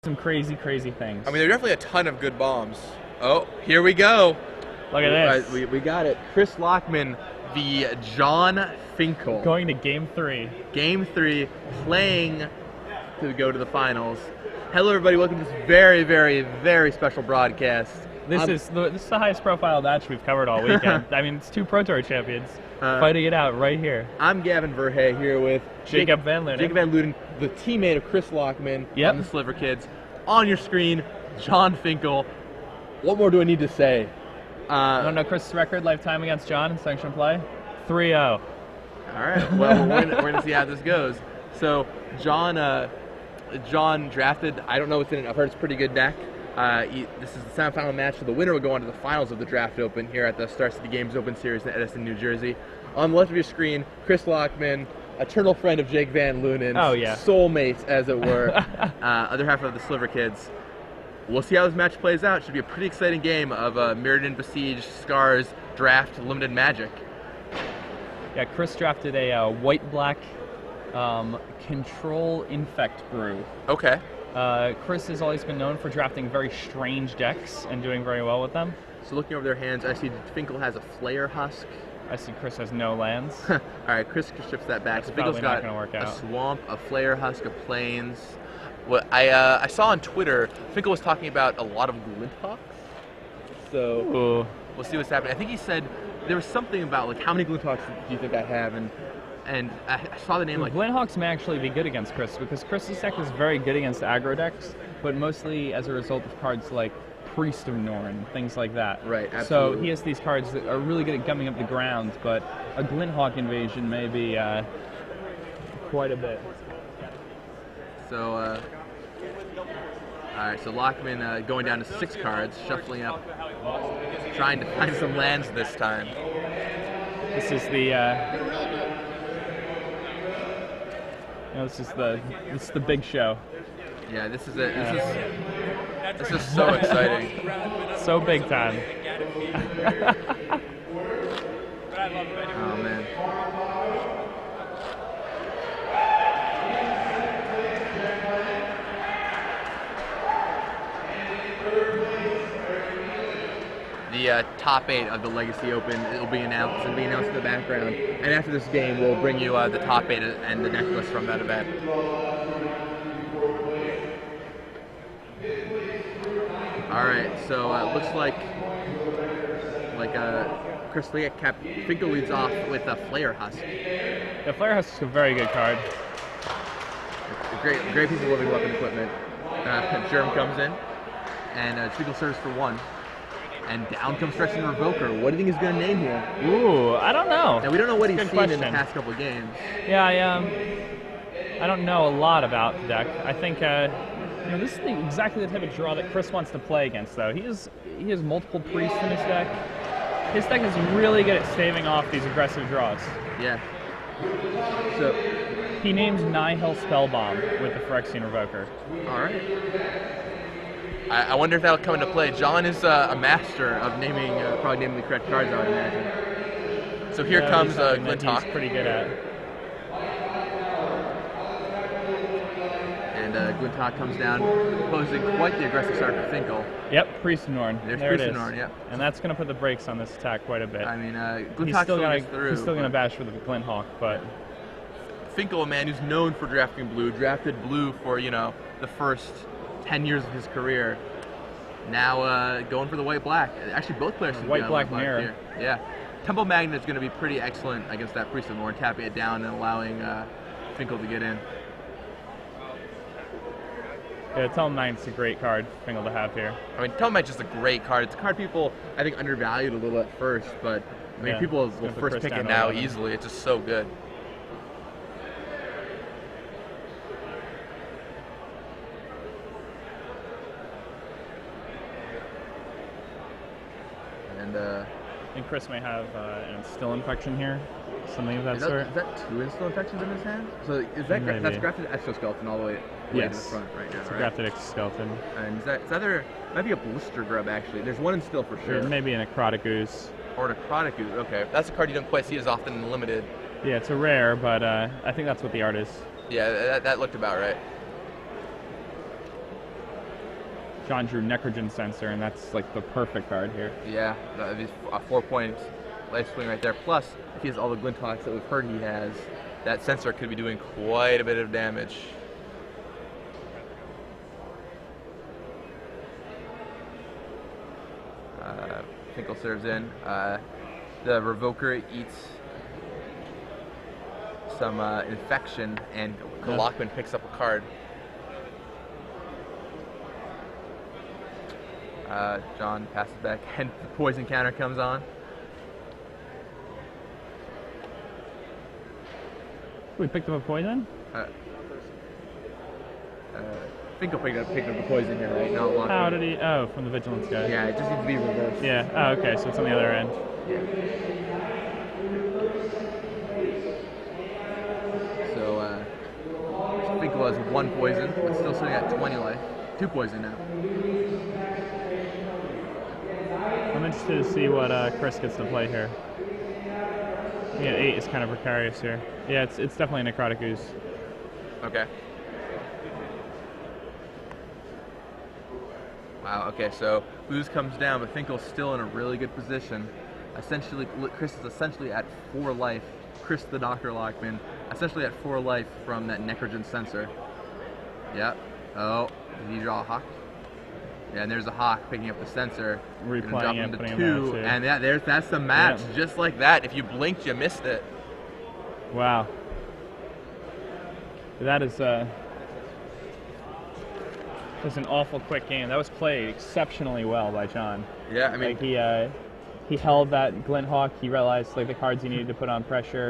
some crazy, crazy things. I mean, there are definitely a ton of good bombs. Oh, here we go. Look at this. We got it. Chris Lachmann, the John Finkel. Going to Game 3. Game 3, playing to go to the finals. Hello, everybody. Welcome to this very, very, very special broadcast. This is the highest profile match we've covered all weekend. I mean, it's two Pro Tour champions fighting it out right here. I'm Gavin Verhey here with Jacob Van Luden. Jacob Van Luden, the teammate of Chris Lachmann on the Sliver Kids. On your screen, John Finkel. What more do I need to say? You want to know Chris's record lifetime against John in sanctioned play? 3-0. All right. Well, we're gonna see how this goes. So, John drafted. I don't know what's in it. I've heard it's a pretty good deck. This is the semifinal match, so the winner will go on to the finals of the Draft Open here at the Star City Games Open Series in Edison, New Jersey. On the left of your screen, Chris Lachmann, eternal friend of Jake Van Luden, soulmates, as it were, other half of the Sliver Kids. We'll see how this match plays out. It should be a pretty exciting game of Mirrodin, Besiege, Scars, Draft, Limited Magic. Yeah, Chris drafted a white-black Control Infect Brew. Okay. Chris has always been known for drafting very strange decks and doing very well with them. So looking over their hands, I see Finkel has a Flare Husk. I see Chris has no lands. All right, Chris strips that back. That's Finkel's got not work out. a Swamp, a Flare Husk, a Plains. What I saw on Twitter, Finkel was talking about a lot of Glinthawks. So we'll see what's happening. I think he said there was something about like how many Glinthawks do you think I have, and I saw the name like Glinthawks may actually be good against Chris because Chris's deck is very good against aggro decks, but mostly as a result of cards like Priest of Norn, things like that. Right, absolutely. So he has these cards that are really good at gumming up the ground, but a Glinthawk invasion may be quite a bit. So, all right, so Lachmann going down to 6 cards, shuffling up, trying to find some lands this time. This is the this is the big show. Yeah, this is it. This is so exciting. So big time. Oh man. The top 8 of the Legacy Open will be announced. It'll be announced in the background. And after this game, we'll bring you the top 8 and the necklace from that event. All right, so it looks like Chris Finkel leads off with a Flare Husk. The Flare Husk is a very good card. A great piece of living weapon equipment. Germ comes in, and Finkel serves for 1. And down comes Stretching Revoker. What do you think he's going to name here? Ooh, I don't know. Now, we don't know what he's seen in the past couple of games. Yeah, I don't know a lot about the deck. I think this is exactly the type of draw that Chris wants to play against, though. He has multiple priests in his deck. His deck is really good at staving off these aggressive draws. Yeah. So he names Nihil Spellbomb with the Phyrexian Revoker. All right. I wonder if that'll come into play. John is a master of probably naming the correct cards, I would imagine. So here comes Glinthawk. He's pretty good at. And Glinthawk comes down, posing quite the aggressive start for Finkel. Yep, Priest of Norn. There's there Priest it of is. Norn, yep. And that's going to put the brakes on this attack quite a bit. I mean, Glinthawk still gets through. He's still going to bash for the Glinthawk, but Finkel, a man who's known for drafting blue, drafted blue for the first 10 years of his career. Now going for the white-black. Actually, both players should white-black mirror. Here. Yeah. Temple Magnet is going to be pretty excellent against that Priest of Norn, tapping it down and allowing Finkel to get in. Yeah, Temple Magnet's a great card for Finkel to have here. I mean, Temple Magnet's just a great card. It's a card people, I think, undervalued a little at first, but I mean, people will first pick it now easily. It's just so good. And I think Chris may have an Instill Infection here, something of that sort. Is that 2 Instill Infections in his hand? So is that that's grafted Exoskeleton all the way to the front right now, it's right? grafted Exoskeleton. And is that there might be a Blister Grub actually. There's one Instill for sure. Or maybe an Necrotic Ooze. Or an Necrotic Ooze. Okay, that's a card you don't quite see as often in Limited. Yeah, it's a rare, but I think that's what the art is. Yeah, that looked about right. John drew Necrogen Sensor, and that's like the perfect card here. Yeah, that'd be a 4-point life swing right there. Plus, if he has all the Glint Hawks that we've heard he has, that sensor could be doing quite a bit of damage. Finkel serves in. The Revoker eats some infection, and Lachmann picks up a card. John passes back, and the poison counter comes on. We picked up a poison? Finkel picked up the poison here, right? Not Lachmann. How did he? Oh, from the Vigilance guy. Yeah, it just needs to be reversed. Yeah. Oh, okay. So it's on the other end. Yeah. So Finkel has 1 poison, but still sitting at 20 life. 2 poison now. I'm interested to see what Chris gets to play here. Yeah, 8 is kind of precarious here. Yeah, it's definitely a Necrotic Ooze. Okay. Wow, okay, so Ooze comes down, but Finkel's still in a really good position. Essentially, Chris is essentially at 4 life. Chris the Dr. Lachmann, essentially at 4 life from that Necrogen Sensor. Yep. Oh, did he draw a Hawk? Yeah, and there's a Hawk picking up the sensor. Replaying it, putting 2, and that's the match. Yep. Just like that. If you blinked, you missed it. Wow. That is was an awful quick game. That was played exceptionally well by John. Yeah, I mean, like he held that Glint Hawk. He realized like the cards he needed to put on pressure.